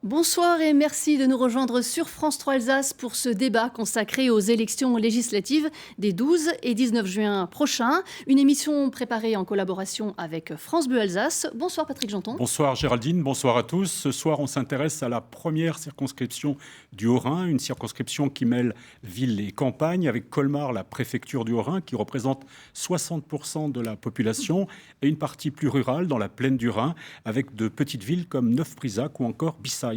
Bonsoir et merci de nous rejoindre sur France 3 Alsace pour ce débat consacré aux élections législatives des 12 et 19 juin prochains. Une émission préparée en collaboration avec France Bleu Alsace. Bonsoir Patrick Janton. Bonsoir Géraldine, bonsoir à tous. Ce soir, on s'intéresse à la première circonscription du Haut-Rhin, une circonscription qui mêle ville et campagne, avec Colmar, la préfecture du Haut-Rhin, qui représente 60% de la population, et une partie plus rurale dans la plaine du Rhin, avec de petites villes comme Neuf-Brisach ou encore Bissheim.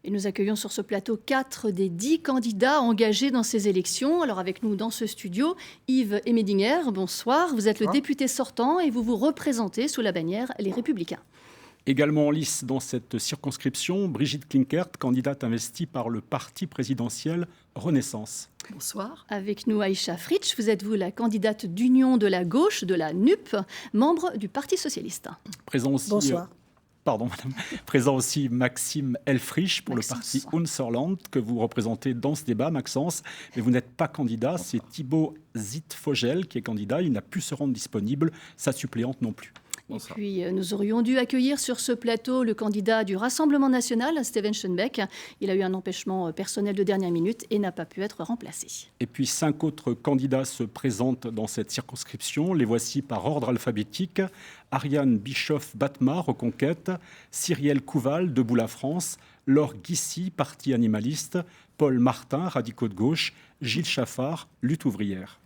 Et nous accueillons sur ce plateau 4 des 10 candidats engagés dans ces élections. Alors avec nous dans ce studio, Yves Emedinger, bonsoir. Vous êtes le député sortant et vous vous représentez sous la bannière Les Républicains. Également en lice dans cette circonscription, Brigitte Klinkert, candidate investie par le parti présidentiel Renaissance. Bonsoir. Avec nous Aïcha Fritsch, vous êtes la candidate d'Union de la gauche, de la NUP, membre du Parti socialiste. Présent aussi, Bonsoir. Présent aussi Maxime Elfrich pour le parti Unserland que vous représentez dans ce débat, Maxence. Mais vous n'êtes pas candidat, c'est Thibaut Zitt-Fogel qui est candidat. Il n'a pu se rendre disponible, sa suppléante non plus. Bonsoir. Et puis, nous aurions dû accueillir sur ce plateau le candidat du Rassemblement national, Steven Schoenbeck. Il a eu un empêchement personnel de dernière minute et n'a pas pu être remplacé. Et puis 5 autres candidats se présentent dans cette circonscription. Les voici par ordre alphabétique. Ariane Bischoff-Batma, Reconquête. Cyrielle Couval, Debout la France. Laure Guissy, Parti animaliste. Paul Martin, Radicaux de gauche. Gilles Chaffard, Lutte ouvrière.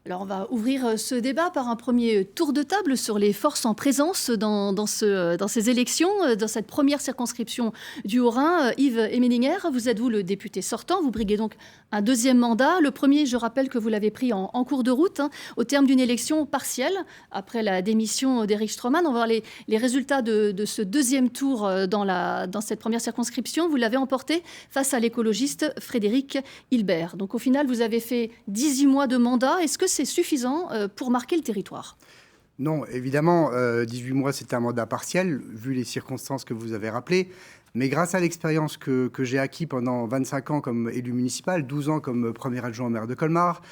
Alors on va ouvrir ce débat par un premier tour de table sur les forces en présence dans ces élections, dans cette première circonscription du Haut-Rhin. Yves Emedinger, vous êtes le député sortant, vous briguez donc un deuxième mandat. Le premier, je rappelle que vous l'avez pris en cours de route, au terme d'une élection partielle, après la démission d'Éric Stroman. On va voir les résultats de ce deuxième tour dans cette première circonscription. Vous l'avez emporté face à l'écologiste Frédéric Hilbert. Donc au final, vous avez fait 18 mois de mandat. Est-ce que c'est suffisant pour marquer le territoire ? Non, évidemment, 18 mois, c'est un mandat partiel, vu les circonstances que vous avez rappelées. Mais grâce à l'expérience que j'ai acquis pendant 25 ans comme élu municipal, 12 ans comme premier adjoint au maire de Colmar,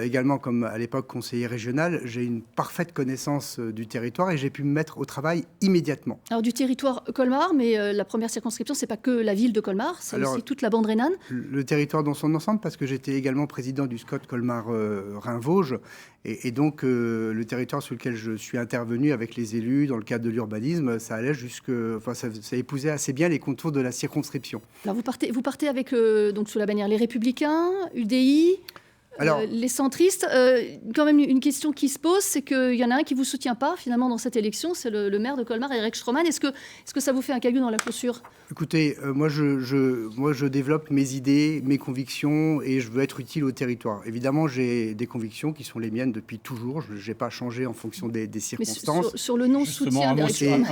également comme à l'époque conseiller régional, j'ai une parfaite connaissance du territoire et j'ai pu me mettre au travail immédiatement. Alors du territoire Colmar, mais la première circonscription, c'est pas que la ville de Colmar, c'est aussi toute la bande rhénane. Le territoire dans son ensemble, parce que j'étais également président du SCOT Colmar Rhin-Vosges, et donc le territoire sur lequel je suis intervenu avec les élus dans le cadre de l'urbanisme, ça allait ça épousait assez bien les contours de la circonscription. Alors vous partez avec donc sous la bannière Les Républicains, UDI. Alors, les centristes, quand même une question qui se pose, c'est qu'il y en a un qui ne vous soutient pas finalement dans cette élection, c'est le maire de Colmar, Éric Stroman. Est-ce que ça vous fait un caillou dans la chaussure ? Écoutez, moi je développe mes idées, mes convictions et je veux être utile au territoire. Évidemment, j'ai des convictions qui sont les miennes depuis toujours. Je n'ai pas changé en fonction des circonstances. Mais sur le non-soutien d'Éric Stroman.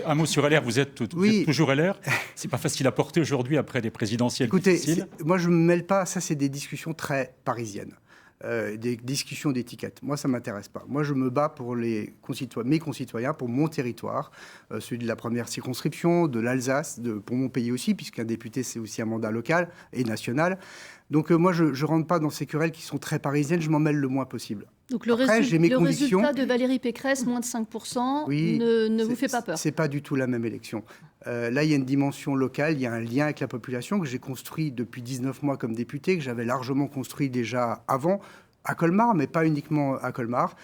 Un mot sur LR, vous êtes toujours LR. C'est pas facile à porter aujourd'hui après des présidentielles difficiles. Moi je ne me mêle pas, ça c'est des discussions très parisiennes. Des discussions d'étiquette. Moi, ça ne m'intéresse pas. Moi, je me bats pour mes concitoyens, pour mon territoire, celui de la première circonscription, de l'Alsace, pour mon pays aussi, puisqu'un député, c'est aussi un mandat local et national. Donc, moi, je ne rentre pas dans ces querelles qui sont très parisiennes. Je m'en mêle le moins possible. Donc, le résultat de Valérie Pécresse, moins de 5%, ne vous fait pas peur ? Ce n'est pas du tout la même élection. Là, il y a une dimension locale, il y a un lien avec la population que j'ai construit depuis 19 mois comme député, que j'avais largement construit déjà avant, à Colmar, mais pas uniquement à Colmar.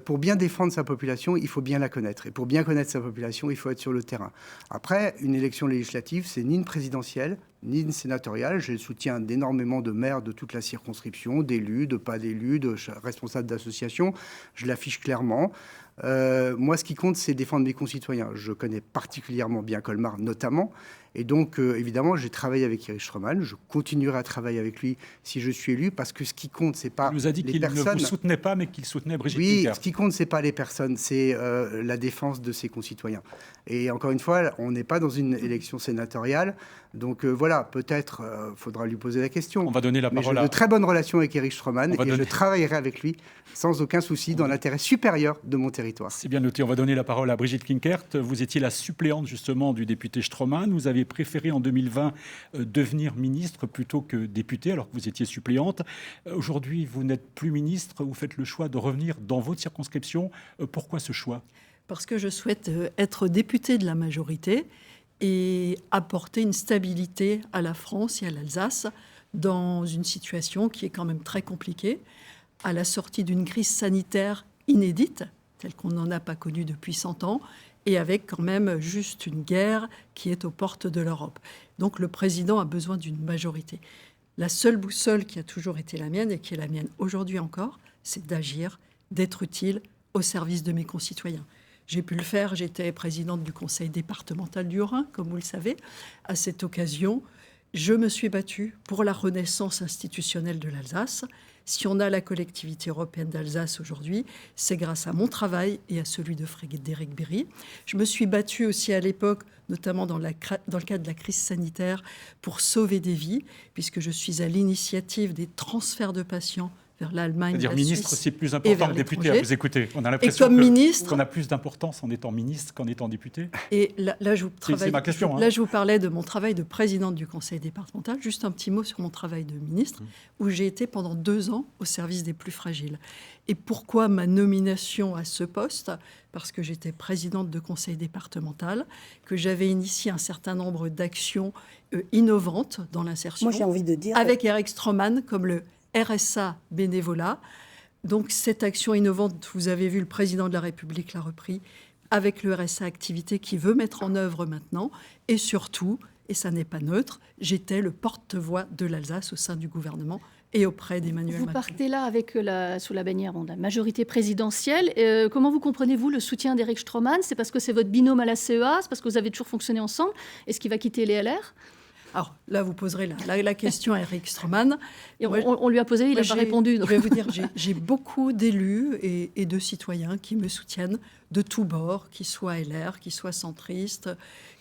Pour bien défendre sa population, il faut bien la connaître. Et pour bien connaître sa population, il faut être sur le terrain. Après, une élection législative, c'est ni une présidentielle, ni une sénatoriale. J'ai le soutien d'énormément de maires de toute la circonscription, d'élus, de pas d'élus, de responsables d'associations. Je l'affiche clairement. Moi, ce qui compte, c'est défendre mes concitoyens. Je connais particulièrement bien Colmar, notamment. Et donc, évidemment, j'ai travaillé avec Éric Stroman. Je continuerai à travailler avec lui si je suis élu, parce que ce qui compte, c'est pas les personnes. Il nous a dit qu'il ne vous soutenait pas, mais qu'il soutenait Brigitte Klinkert. Ce qui compte, c'est pas les personnes, c'est la défense de ses concitoyens. Et encore une fois, on n'est pas dans une élection sénatoriale. Donc voilà, peut-être faudra lui poser la question. On va donner la parole j'ai de très bonnes relations avec Éric Stroman et je travaillerai avec lui sans aucun souci dans l'intérêt supérieur de mon territoire. C'est bien noté. On va donner la parole à Brigitte Klinkert. Vous étiez la suppléante justement du député Stroman. Vous avez préféré en 2020 devenir ministre plutôt que député alors que vous étiez suppléante. Aujourd'hui, vous n'êtes plus ministre. Vous faites le choix de revenir dans votre circonscription. Pourquoi ce choix ? Parce que je souhaite être députée de la majorité et apporter une stabilité à la France et à l'Alsace dans une situation qui est quand même très compliquée, à la sortie d'une crise sanitaire inédite, telle qu'on n'en a pas connue depuis 100 ans, et avec quand même juste une guerre qui est aux portes de l'Europe. Donc le président a besoin d'une majorité. La seule boussole qui a toujours été la mienne, et qui est la mienne aujourd'hui encore, c'est d'agir, d'être utile au service de mes concitoyens. J'ai pu le faire, j'étais présidente du conseil départemental du Haut-Rhin, comme vous le savez. À cette occasion, je me suis battue pour la renaissance institutionnelle de l'Alsace. Si on a la collectivité européenne d'Alsace aujourd'hui, c'est grâce à mon travail et à celui de Frédéric Bierry. Je me suis battue aussi à l'époque, notamment dans le cadre de la crise sanitaire, pour sauver des vies, puisque je suis à l'initiative des transferts de patients vers l'Allemagne, c'est-à-dire la ministre, Suisse c'est plus important que député à vous écouter. On a l'impression qu'on a plus d'importance en étant ministre qu'en étant député. Et là, c'est ma question. Là, je vous parlais de mon travail de présidente du conseil départemental. Juste un petit mot sur mon travail de ministre, où j'ai été pendant 2 ans au service des plus fragiles. Et pourquoi ma nomination à ce poste ? Parce que j'étais présidente de conseil départemental, que j'avais initié un certain nombre d'actions innovantes dans l'insertion. Moi, j'ai envie de dire... Avec Eric Stroman, comme le RSA bénévolat. Donc cette action innovante, vous avez vu, le président de la République l'a repris, avec le RSA activité qui veut mettre en œuvre maintenant. Et surtout, et ça n'est pas neutre, j'étais le porte-voix de l'Alsace au sein du gouvernement et auprès d'Emmanuel Macron. Vous partez là avec sous la bannière de la majorité présidentielle. Comment vous comprenez-vous le soutien d'Éric Stroman ? C'est parce que c'est votre binôme à la CEA ? C'est parce que vous avez toujours fonctionné ensemble ? Est-ce qu'il va quitter les LR ? Alors là, vous poserez la question à Eric Stroman. Et on lui a posé, il n'a pas répondu. Donc. Je vais vous dire, j'ai beaucoup d'élus et de citoyens qui me soutiennent de tous bords, qu'ils soient LR, qu'ils soient centristes,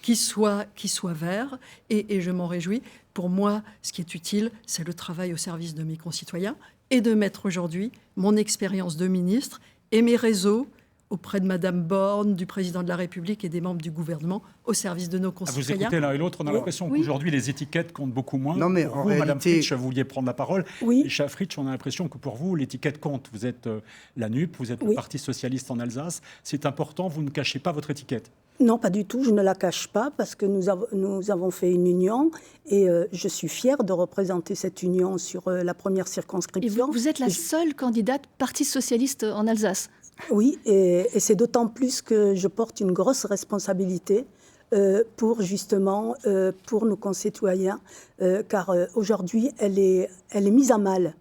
qu'ils soient verts, et je m'en réjouis. Pour moi, ce qui est utile, c'est le travail au service de mes concitoyens et de mettre aujourd'hui mon expérience de ministre et mes réseaux auprès de Madame Borne, du président de la République et des membres du gouvernement, au service de nos concitoyens. Vous écoutez l'un et l'autre, on a l'impression qu'aujourd'hui, les étiquettes comptent beaucoup moins. Non, mais pour en vous, réalité... Madame Fritsch, vous vouliez prendre la parole. Oui. Et Cher Fritsch, on a l'impression que pour vous, l'étiquette compte. Vous êtes la NUP, vous êtes le Parti socialiste en Alsace. C'est important, vous ne cachez pas votre étiquette. Non, pas du tout, je ne la cache pas, parce que nous avons fait une union, et je suis fière de représenter cette union sur la première circonscription. Et vous êtes la seule candidate Parti socialiste en Alsace. Oui, et c'est d'autant plus que je porte une grosse responsabilité pour justement pour nos concitoyens, car aujourd'hui elle est mise à mal.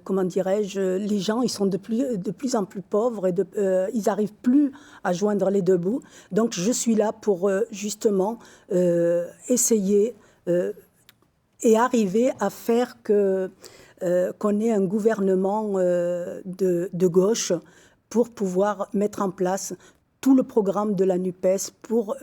Comment dirais-je, les gens ils sont de plus en plus pauvres et ils n'arrivent plus à joindre les deux bouts. Donc je suis là pour justement essayer et arriver à faire qu'on ait un gouvernement de gauche pour pouvoir mettre en place tout le programme de la NUPES pour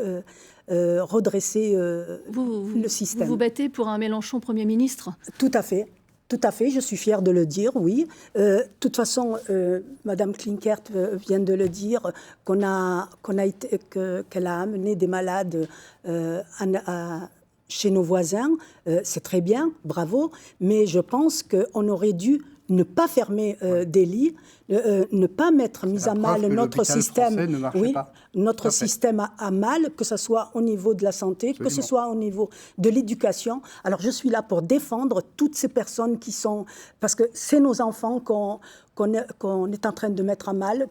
redresser le système. Vous vous battez pour un Mélenchon Premier ministre ? Tout à fait. Tout à fait, je suis fière de le dire, oui. De toute façon, Madame Klinkert vient de le dire, qu'elle a amené des malades chez nos voisins. C'est très bien, bravo. Mais je pense qu'on aurait dû ne pas fermer des lits, ne pas mettre mise à mal notre système. Oui, notre système à mal, que ce soit au niveau de la santé, absolument, que ce soit au niveau de l'éducation. Alors je suis là pour défendre toutes ces personnes qui sont... Parce que c'est nos enfants qu'on est en train de mettre à mal.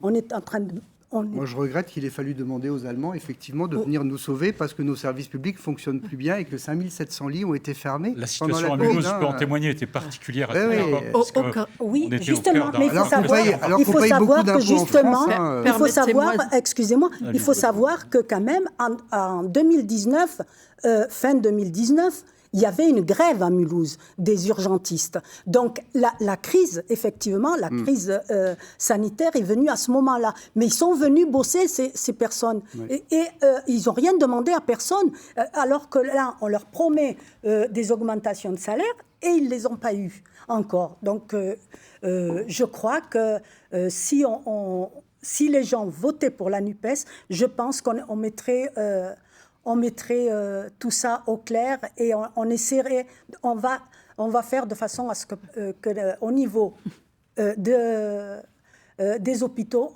On est en train de... Moi, je regrette qu'il ait fallu demander aux Allemands, effectivement, de venir nous sauver parce que nos services publics fonctionnent plus bien et que 5700 lits ont été fermés. La situation à Mulhouse, je peux en témoigner, était particulière à cette époque. Oui, justement, mais il faut savoir que justement, il faut savoir, excusez-moi, il faut savoir que quand même, en 2019, fin 2019, il y avait une grève à Mulhouse des urgentistes. Donc la crise, effectivement, la crise sanitaire est venue à ce moment-là. Mais ils sont venus bosser, ces personnes. Oui. Et ils n'ont rien demandé à personne. Alors que là, on leur promet des augmentations de salaire et ils ne les ont pas eues encore. Donc je crois que si les gens votaient pour la NUPES, je pense qu'on mettrait... on mettrait tout ça au clair et on essaierait, on va faire de façon à ce que au niveau des hôpitaux,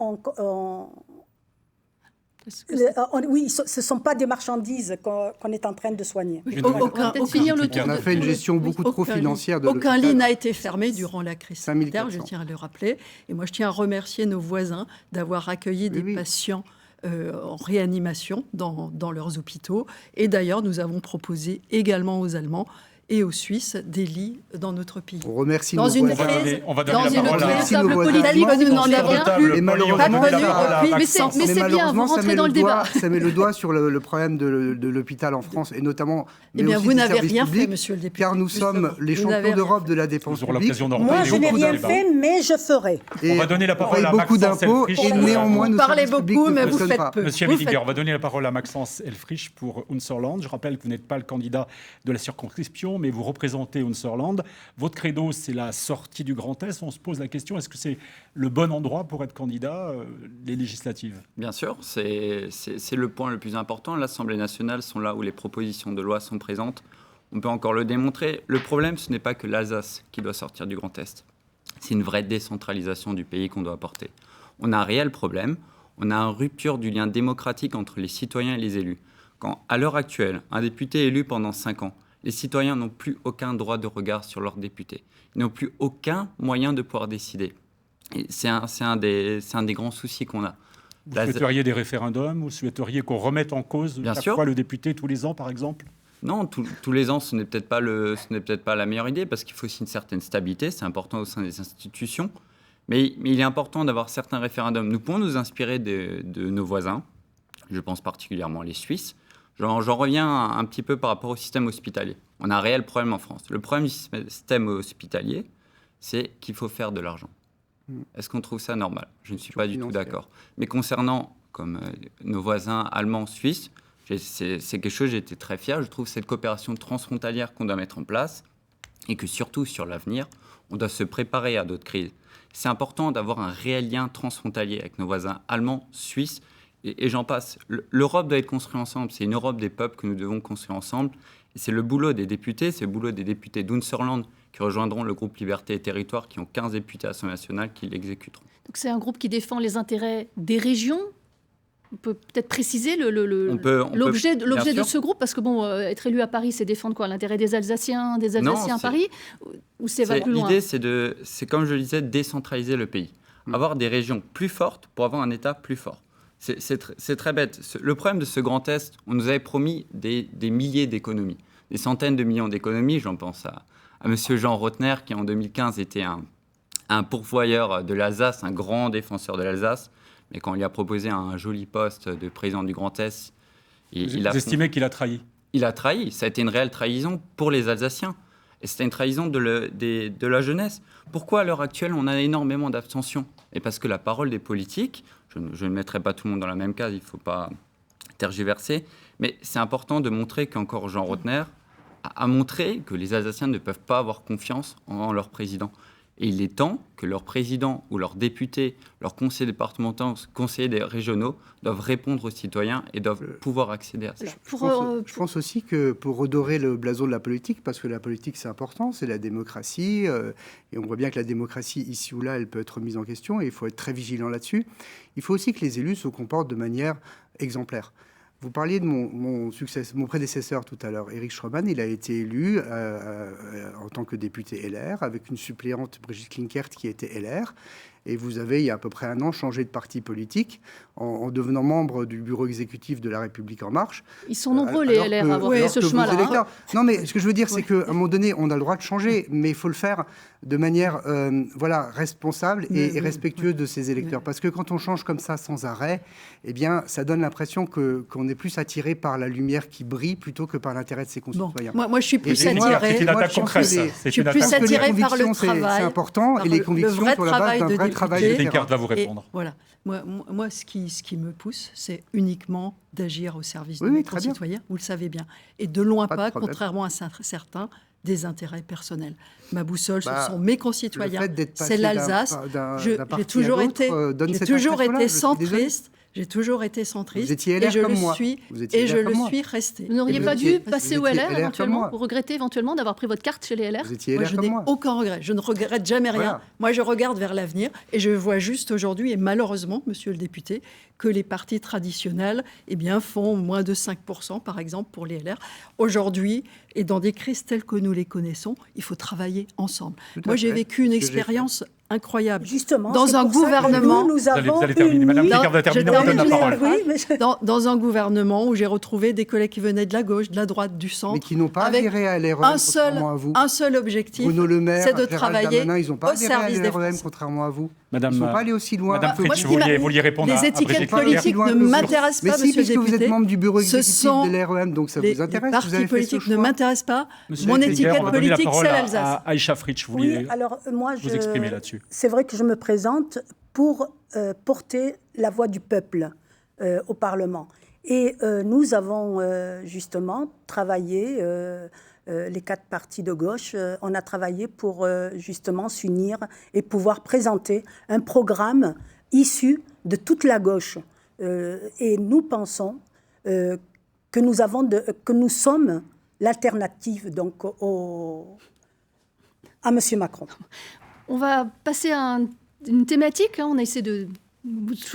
Oui, ce ne sont pas des marchandises qu'on est en train de soigner. On a fait une gestion beaucoup trop financière de l'hôpital. Aucun lit n'a été fermé durant la crise sanitaire, je tiens à le rappeler. Et moi, je tiens à remercier nos voisins d'avoir accueilli des patients en réanimation dans leurs hôpitaux. Et d'ailleurs, nous avons proposé également aux Allemands et aux Suisses des lits dans notre pays. On remercie dans une crise, on va donner la parole et malheureusement, mais c'est bien, vous rentrez dans le débat. Ça met le doigt sur le problème de l'hôpital en France, et notamment Eh bien, vous n'avez rien fait, monsieur le député. Car nous sommes les champions d'Europe de la dépense publique. Moi, je n'ai rien fait, mais je ferai. On va donner la parole à beaucoup d'impôts, et néanmoins, nous parlez beaucoup, mais vous faites peu. Monsieur Willinger, on va donner la parole à Maxence Elfrich pour Unserland. Je rappelle que vous n'êtes pas le candidat de la circonscription, mais vous représentez Unserland. Votre credo, c'est la sortie du Grand Est. On se pose la question, est-ce que c'est le bon endroit pour être candidat, les législatives? Bien sûr, c'est le point le plus important. L'Assemblée nationale sont là où les propositions de loi sont présentes. On peut encore le démontrer. Le problème, ce n'est pas que l'Alsace qui doit sortir du Grand Est. C'est une vraie décentralisation du pays qu'on doit apporter. On a un réel problème. On a une rupture du lien démocratique entre les citoyens et les élus. Quand, à l'heure actuelle, un député est élu pendant 5 ans, les citoyens n'ont plus aucun droit de regard sur leurs députés. Ils n'ont plus aucun moyen de pouvoir décider. Et c'est un des grands soucis qu'on a. Vous souhaiteriez des référendums? Vous souhaiteriez qu'on remette en cause chaque fois le député tous les ans, par exemple? Non, tous les ans, ce n'est peut-être pas la meilleure idée, parce qu'il faut aussi une certaine stabilité. C'est important au sein des institutions. Mais il est important d'avoir certains référendums. Nous pouvons nous inspirer de nos voisins. Je pense particulièrement les Suisses. J'en reviens un petit peu par rapport au système hospitalier. On a un réel problème en France. Le problème du système hospitalier, c'est qu'il faut faire de l'argent. Est-ce qu'on trouve ça normal? Je ne suis pas du tout d'accord. Mais concernant, comme nos voisins allemands, suisses, c'est quelque chose, j'ai été très fier. Je trouve cette coopération transfrontalière qu'on doit mettre en place et que surtout sur l'avenir, on doit se préparer à d'autres crises. C'est important d'avoir un réel lien transfrontalier avec nos voisins allemands, suisses, et j'en passe. L'Europe doit être construite ensemble. C'est une Europe des peuples que nous devons construire ensemble. Et c'est le boulot des députés, c'est le boulot des députés d'Unserland qui rejoindront le groupe Liberté et Territoire, qui ont 15 députés à l'Assemblée nationale qui l'exécuteront. Donc c'est un groupe qui défend les intérêts des régions. On peut peut-être préciser l'objet de ce groupe, parce que être élu à Paris, c'est défendre quoi? L'intérêt des Alsaciens à Paris, ou va plus loin? L'idée, c'est comme je le disais, décentraliser le pays. Avoir des régions plus fortes pour avoir un État plus fort. C'est très bête. Le problème de ce Grand Est, on nous avait promis des milliers d'économies, des centaines de millions d'économies. J'en pense à M. Jean Rotner, qui en 2015 était un pourvoyeur de l'Alsace, un grand défenseur de l'Alsace. Mais quand on lui a proposé un joli poste de président du Grand Est, vous estimez qu'il a trahi? Il a trahi. Ça a été une réelle trahison pour les Alsaciens. Et c'était une trahison de la jeunesse. Pourquoi, à l'heure actuelle, on a énormément d'abstention? Et parce que la parole des politiques, je ne mettrai pas tout le monde dans la même case, il ne faut pas tergiverser, mais c'est important de montrer qu'encore Jean Rotner a montré que les Alsaciens ne peuvent pas avoir confiance en leur président. Et il est temps que leurs présidents ou leurs députés, leurs conseillers départementaux, conseillers régionaux doivent répondre aux citoyens et doivent pouvoir accéder à ça. Je pense aussi que pour redorer le blason de la politique, parce que la politique c'est important, c'est la démocratie, et on voit bien que la démocratie ici ou là, elle peut être mise en question, et il faut être très vigilant là-dessus. Il faut aussi que les élus se comportent de manière exemplaire. Vous parliez de mon prédécesseur tout à l'heure, Éric Schroman. Il a été élu en tant que député LR, avec une suppléante, Brigitte Klinkert, qui était LR. Et vous avez, il y a à peu près un an, changé de parti politique en devenant membre du bureau exécutif de La République En Marche. Ils sont nombreux, les LR, à avoir fait ce chemin-là. Non, mais ce que je veux dire, c'est qu'à un moment donné, on a le droit de changer, mais il faut le faire de manière responsable et respectueuse de ses électeurs. Parce que quand on change comme ça, sans arrêt, eh bien, ça donne l'impression qu'on est plus attiré par la lumière qui brille plutôt que par l'intérêt de ses concitoyens. Moi, je suis plus attiré. C'est une attaque concrète. Je suis plus attiré par le travail. C'est important, et les convictions sur la base d'un vrai travail. Descartes va vous répondre. Voilà. Moi, ce qui me pousse, c'est uniquement d'agir au service de mes concitoyens, vous le savez bien. Et de loin pas, contrairement à certains, des intérêts personnels. Ma boussole, ce sont mes concitoyens, c'est l'Alsace. J'ai toujours été centriste. J'ai toujours été centriste. Vous étiez LR comme moi. Suis resté. Vous n'auriez pas dû passer au LR éventuellement? Vous regrettez éventuellement d'avoir pris votre carte chez les LR? Vous étiez LR comme moi. Je n'ai aucun regret. Je ne regrette jamais rien. Voilà. Moi, je regarde vers l'avenir et je vois juste aujourd'hui, et malheureusement, monsieur le député, que les partis traditionnels font moins de 5%, par exemple, pour les LR. Aujourd'hui, et dans des crises telles que nous les connaissons, il faut travailler ensemble. Moi, j'ai vécu une expérience incroyable. Justement, dans un gouvernement, vous allez terminer, Madame Picard va terminer, on donne la parole. Dans un gouvernement où j'ai retrouvé des collègues qui venaient de la gauche, de la droite, du centre, mais qui n'ont pas adhéré à LREM, contrairement à vous. Un seul objectif, Bruno Le Maire, c'est de Gérald travailler Darmanin, ils n'ont pas au service des LREM, Français. contrairement à vous. Madame, ils ne sont pas allés aussi loin. Madame Fritsch, vous vouliez répondre les à étiquettes Brigitte politiques Klinkert. ne m'intéressent pas, monsieur le député. Puisque vous êtes membre du bureau exécutif sont de l'REM, donc ça vous intéresse. Les partis politiques ne m'intéressent pas. Monsieur Mon Klinkert, étiquette on va donner la politique, parole c'est à l'Alsace. Aïcha Fritsch, vous vouliez Oui, alors moi, vous exprimer là-dessus. C'est vrai que je me présente pour porter la voix du peuple au Parlement. Et nous avons justement travaillé, les 4 partis de gauche, on a travaillé pour justement s'unir et pouvoir présenter un programme issu de toute la gauche. Et nous pensons que nous sommes l'alternative donc à M. Macron. On va passer à une thématique. On a essayé de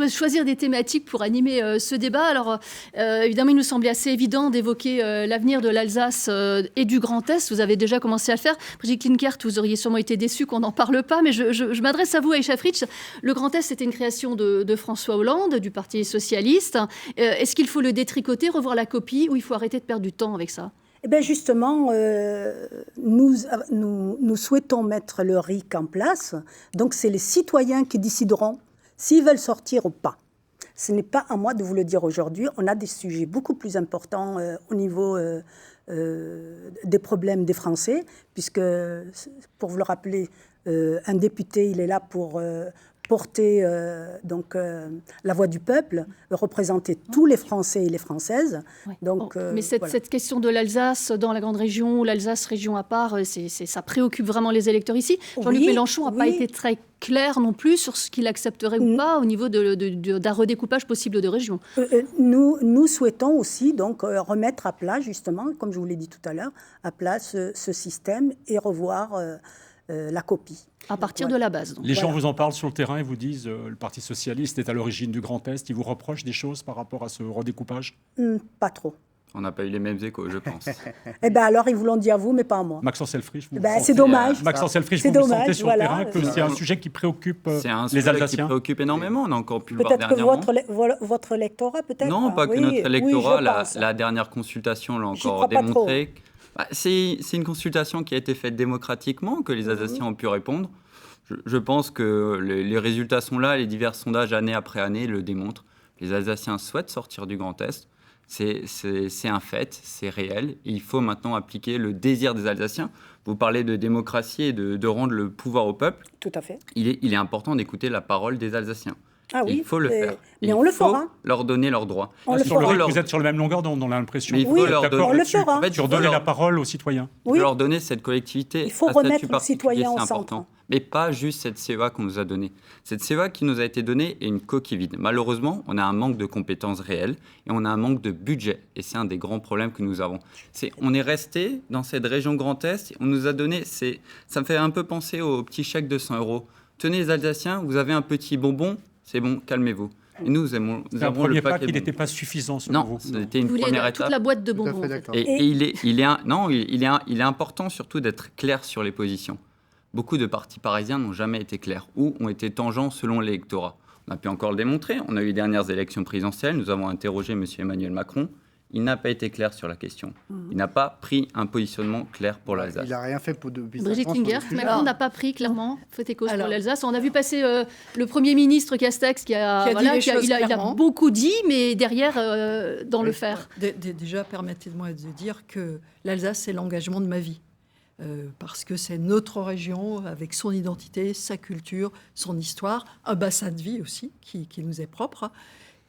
choisir des thématiques pour animer ce débat. Alors, évidemment, il nous semblait assez évident d'évoquer l'avenir de l'Alsace et du Grand Est. Vous avez déjà commencé à le faire. Brigitte Klinkert, vous auriez sûrement été déçue qu'on n'en parle pas, mais je m'adresse à vous, Aïcha Fritsch. Le Grand Est, c'était une création de François Hollande, du Parti socialiste. Est-ce qu'il faut le détricoter, revoir la copie, ou il faut arrêter de perdre du temps avec ça? Eh bien, justement, nous souhaitons mettre le RIC en place. Donc, c'est les citoyens qui décideront s'ils veulent sortir ou pas. Ce n'est pas à moi de vous le dire aujourd'hui. On a des sujets beaucoup plus importants au niveau des problèmes des Français, puisque, pour vous le rappeler, un député, il est là pour porter la voix du peuple, représenter tous les Français et les Françaises. Ouais. Donc, mais cette question de l'Alsace dans la grande région, ou l'Alsace région à part, ça préoccupe vraiment les électeurs ici. Jean-Luc Mélenchon n'a pas été très clair non plus sur ce qu'il accepterait ou pas au niveau d'un redécoupage possible de régions. Nous souhaitons aussi donc remettre à plat, justement, comme je vous l'ai dit tout à l'heure, à plat ce système et revoir la copie. À partir de la base. Donc. Les gens vous en parlent sur le terrain et vous disent le Parti socialiste est à l'origine du Grand Est. Ils vous reprochent des choses par rapport à ce redécoupage? Pas trop. On n'a pas eu les mêmes échos, je pense. Eh bien alors, ils vous l'ont dit à vous, mais pas à moi. Maxence Elfrich, c'est dommage. Maxence Elfrich, vous sentez sur le terrain que c'est un sujet qui préoccupe les Alsaciens? C'est un sujet qui préoccupe énormément. On a encore pu le voir dernièrement. Peut-être que votre électorat, peut-être. Non, pas que notre électorat. La dernière consultation l'a encore démontré. C'est une consultation qui a été faite démocratiquement, que les Alsaciens ont pu répondre. Je pense que les résultats sont là, les divers sondages année après année le démontrent. Les Alsaciens souhaitent sortir du Grand Est. C'est un fait, c'est réel. Et il faut maintenant appliquer le désir des Alsaciens. Vous parlez de démocratie et de rendre le pouvoir au peuple. Tout à fait. Il est important d'écouter la parole des Alsaciens. Ah oui, il faut le faire. Mais on le fera. Il faut leur donner leurs droits. Sur le RIC, vous êtes sur la même longueur d'onde, on a l'impression. Mais il faut leur donner, on le fera. En fait, sur donner la parole aux citoyens. Il faut leur donner cette collectivité. Il faut remettre le citoyen au centre. Mais pas juste cette CEA qu'on nous a donnée. Cette CEA qui nous a été donnée est une coquille vide. Malheureusement, on a un manque de compétences réelles et on a un manque de budget. Et c'est un des grands problèmes que nous avons. On est resté dans cette région Grand Est. On nous a donné... Ça me fait un peu penser au petit chèque de 100 €. Tenez les Alsaciens, vous avez un petit bonbon, c'est bon, calmez-vous. Et nous avons un premier pas qui n'était pas suffisant selon vous. Non, c'était une première étape. Toute la boîte de bonbons. Et il est important surtout d'être clair sur les positions. Beaucoup de partis parisiens n'ont jamais été clairs ou ont été tangents selon l'électorat. On a pu encore le démontrer. On a eu les dernières élections présidentielles. Nous avons interrogé M. Emmanuel Macron. Il n'a pas été clair sur la question. Il n'a pas pris un positionnement clair pour l'Alsace. Il n'a rien fait pour depuis Brigitte Klinkert, Macron n'a pas pris clairement fait écho pour l'Alsace. On a vu passer le Premier ministre Castex qui a beaucoup dit, mais derrière, dans le faire. Déjà, permettez-moi de dire que l'Alsace, c'est l'engagement de ma vie. Parce que c'est notre région avec son identité, sa culture, son histoire, un bassin de vie aussi qui nous est propre.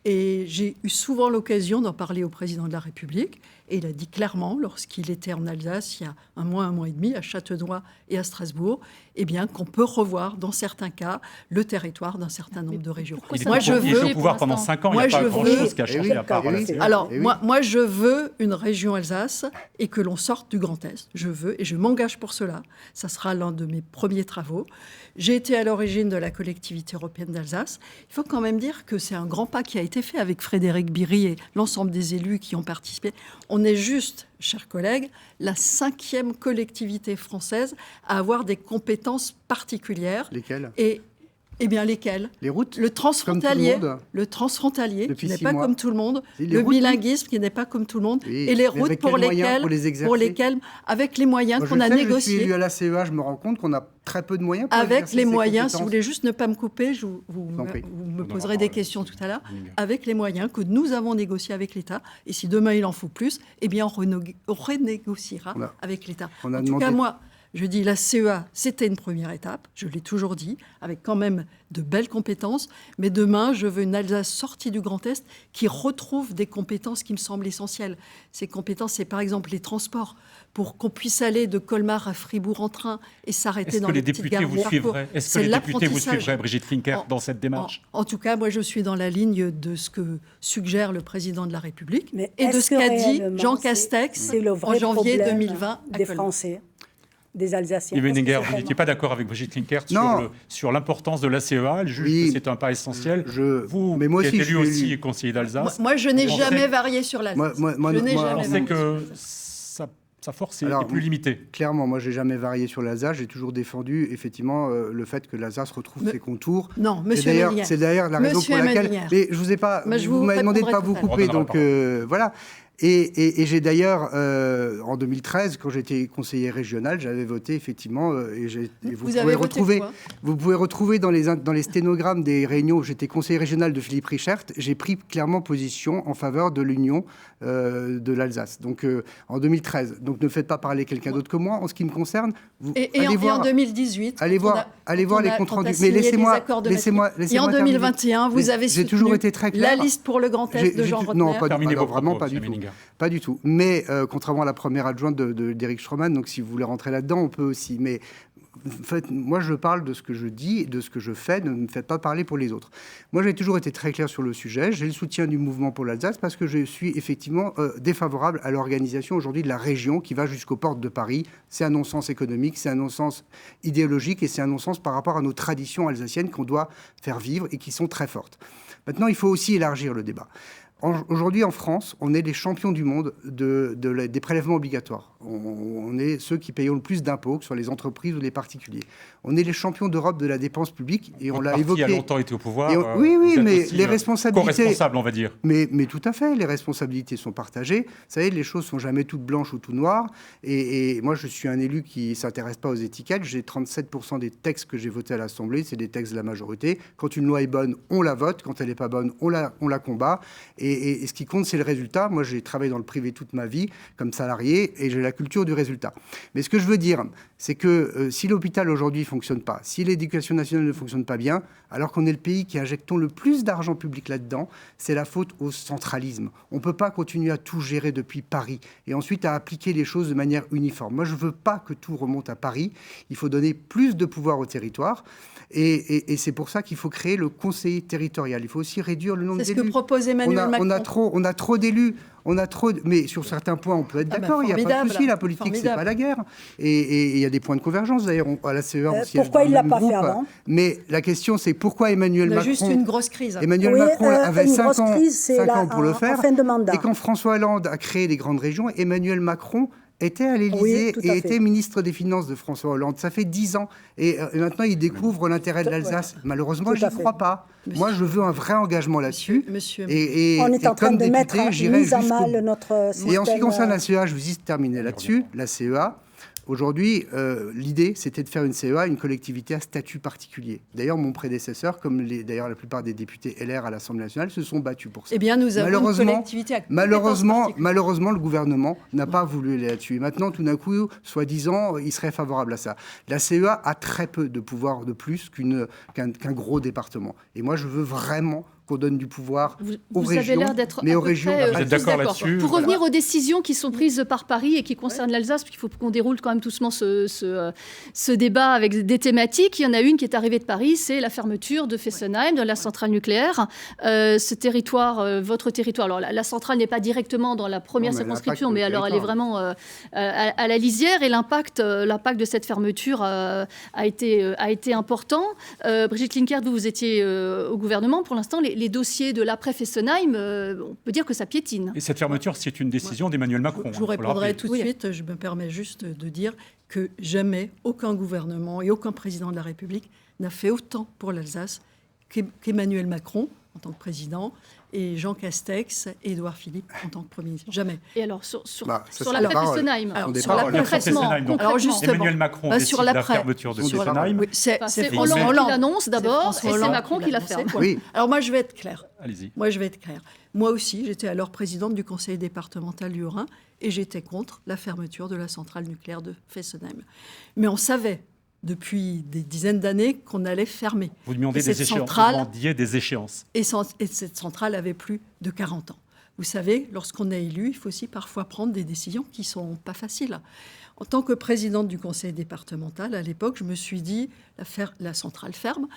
Et j'ai eu souvent l'occasion d'en parler au président de la République. Et il a dit clairement, lorsqu'il était en Alsace, il y a un mois et demi, à Châtenois et à Strasbourg, eh bien, qu'on peut revoir, dans certains cas, le territoire d'un certain nombre de régions. Moi, je veux... Il est au pouvoir pendant 5 ans, il n'y a pas grand-chose qui a changé à part... Alors, moi, je veux une région Alsace et que l'on sorte du Grand Est. Je veux, et je m'engage pour cela. Ça sera l'un de mes premiers travaux. J'ai été à l'origine de la collectivité européenne d'Alsace. Il faut quand même dire que c'est un grand pas qui a été fait avec Frédéric Biry et l'ensemble des élus qui ont participé. On est juste, chers collègues, la 5e collectivité française à avoir des compétences particulières. Lesquelles ? Eh bien, lesquelles ? Les routes ? Le transfrontalier, Depuis qui n'est 6 pas mois. comme tout le monde. Les Le routes, bilinguisme, qui n'est pas comme tout le monde. Oui. Et les Mais routes avec pour quels moyens lesquelles, avec les moyens Moi, qu'on a Je négociés. suis élu à la CEA, je me rends compte qu'on a très peu de moyens pour Avec exercer les ces moyens, si compétences. vous voulez juste ne pas me couper, vous me poserez des questions tout à l'heure, avec les moyens que nous avons négociés avec l'État. Et si demain il en faut plus, eh bien on renégociera avec l'État. En tout cas, moi, je dis la CEA, c'était une première étape, je l'ai toujours dit, avec quand même de belles compétences. Mais demain, je veux une Alsace sortie du Grand Est qui retrouve des compétences qui me semblent essentielles. Ces compétences, c'est par exemple les transports, pour qu'on puisse aller de Colmar à Fribourg en train et s'arrêter dans les petites gares. Est-ce que les députés vous suivraient, Brigitte Klinkert, dans cette démarche ? En tout cas, moi, je suis dans la ligne de ce que suggère le président de la République et de est-ce ce qu'a dit réellement Jean Castex en janvier 2020 à des Colmar. Français, des Alsaciens. Yves Menninger, vous n'étiez pas d'accord avec Brigitte Klinkert sur l'importance de la CEA. Elle juge que c'est un pas essentiel. Vous, mais moi qui aussi, êtes élu aussi conseiller d'Alsace. Moi, je n'ai jamais varié sur l'Alsace. Je n'ai jamais varié. Que sa force est plus limitée. Clairement, moi, je n'ai jamais varié sur l'Alsace. J'ai toujours défendu, effectivement, le fait que l'Alsace retrouve ses contours. Non, monsieur Menninger. C'est d'ailleurs la raison pour laquelle... Mais je vous ai pas... Vous m'avez demandé de ne pas vous couper, donc voilà. Et j'ai d'ailleurs, en 2013, quand j'étais conseiller régional, j'avais voté effectivement, vous pouvez retrouver dans les sténogrammes des réunions où j'étais conseiller régional de Philippe Richert, j'ai pris clairement position en faveur de l'union de l'Alsace. Donc en 2013. Donc ne faites pas parler quelqu'un d'autre que moi. En ce qui me concerne, en 2018, allez voir les comptes rendus. Mais laissez-moi. Et en 2021, vous avez j'ai toujours été très clair. La liste pour le Grand Est de Jean Rotner. Non, vraiment pas du tout. Pas du tout. Mais contrairement à la première adjointe d'Éric Stroman, donc si vous voulez rentrer là-dedans, on peut aussi. Mais en fait, moi, je parle de ce que je dis, de ce que je fais. Ne me faites pas parler pour les autres. Moi, j'ai toujours été très clair sur le sujet. J'ai le soutien du mouvement pour l'Alsace parce que je suis effectivement défavorable à l'organisation aujourd'hui de la région qui va jusqu'aux portes de Paris. C'est un non-sens économique, c'est un non-sens idéologique et c'est un non-sens par rapport à nos traditions alsaciennes qu'on doit faire vivre et qui sont très fortes. Maintenant, il faut aussi élargir le débat. Aujourd'hui, en France, on est les champions du monde des prélèvements obligatoires. On est ceux qui payent le plus d'impôts, que ce soit les entreprises ou les particuliers. On est les champions d'Europe de la dépense publique et on l'a évoqué. Qui a longtemps été au pouvoir. Oui, mais les responsabilités. Co-responsables, on va dire. Mais tout à fait, les responsabilités sont partagées. Vous savez, les choses sont jamais toutes blanches ou tout noires. Et moi, je suis un élu qui s'intéresse pas aux étiquettes. J'ai 37% des textes que j'ai votés à l'Assemblée, c'est des textes de la majorité. Quand une loi est bonne, on la vote. Quand elle n'est pas bonne, on la combat. Et ce qui compte, c'est le résultat. Moi, j'ai travaillé dans le privé toute ma vie comme salarié et j'ai la culture du résultat. Mais ce que je veux dire, c'est que si l'hôpital aujourd'hui ne fonctionne pas, si l'éducation nationale ne fonctionne pas bien, alors qu'on est le pays qui injectons le plus d'argent public là-dedans, c'est la faute au centralisme. On ne peut pas continuer à tout gérer depuis Paris et ensuite à appliquer les choses de manière uniforme. Moi, je ne veux pas que tout remonte à Paris. Il faut donner plus de pouvoir au territoire. Et c'est pour ça qu'il faut créer le conseiller territorial. Il faut aussi réduire le nombre d'élus. C'est ce que propose Emmanuel Macron. On a trop d'élus. Mais sur certains points, on peut être d'accord. Il n'y a pas de souci. La politique, c'est pas la guerre. Et il y a des points de convergence. D'ailleurs, à la CEA, on siège pourquoi il ne l'a pas groupe. Fait avant ? Mais la question, c'est pourquoi Emmanuel Macron... juste une grosse crise. Emmanuel Macron avait 5 ans pour le faire. En fin de mandat. Et quand François Hollande a créé les grandes régions, Emmanuel Macron était à l'Élysée et était ministre des Finances de François Hollande. Ça fait 10 ans. Et maintenant, il découvre l'intérêt de l'Alsace. Malheureusement, je n'y crois pas. Moi, je veux un vrai engagement là-dessus. On est en train de mettre mise à mal notre système. Et en ce qui concerne la CEA, je vous dis terminer là-dessus. La CEA, aujourd'hui, l'idée, c'était de faire une CEA, une collectivité à statut particulier. D'ailleurs, mon prédécesseur, comme d'ailleurs la plupart des députés LR à l'Assemblée nationale, se sont battus pour ça. Eh bien, nous avons une collectivité à malheureusement, le gouvernement n'a pas voulu aller là-dessus. Et maintenant, tout d'un coup, soi-disant, il serait favorable à ça. La CEA a très peu de pouvoir de plus qu'un gros département. Et moi, je veux vraiment qu'on donne du pouvoir aux vous régions. Avez l'air d'être mais aux régions. Vous êtes d'accord là-dessus? Pour revenir aux décisions qui sont prises par Paris et qui concernent l'Alsace, parce qu'il faut qu'on déroule quand même doucement ce débat avec des thématiques. Il y en a une qui est arrivée de Paris, c'est la fermeture de Fessenheim, de la centrale nucléaire. Ce territoire, votre territoire, alors la centrale n'est pas directement dans la première circonscription, mais alors elle est vraiment à la lisière, et l'impact de cette fermeture a été important. Brigitte Klinkert, vous étiez au gouvernement. Pour l'instant, les dossiers de l'après Fessenheim, on peut dire que ça piétine. Et cette fermeture, c'est une décision d'Emmanuel Macron. Je vous répondrai tout de suite. Je me permets juste de dire que jamais aucun gouvernement et aucun président de la République n'a fait autant pour l'Alsace qu'Emmanuel Macron en tant que président, et Jean Castex et Édouard Philippe en tant que Premier ministre. Jamais. Et alors, sur l'après Fessenheim, Emmanuel Macron décide de la fermeture de Fessenheim. C'est Hollande qui l'annonce d'abord, et c'est Macron qui la ferme. Oui. Alors moi, je vais être claire. Allez-y. Moi aussi, j'étais alors présidente du conseil départemental du Haut-Rhin, et j'étais contre la fermeture de la centrale nucléaire de Fessenheim. Mais on savait depuis des dizaines d'années qu'on allait fermer. Vous demandiez des échéances. Et cette centrale avait plus de 40 ans. Vous savez, lorsqu'on est élu, il faut aussi parfois prendre des décisions qui ne sont pas faciles. En tant que présidente du conseil départemental, à l'époque, je me suis dit, la centrale ferme,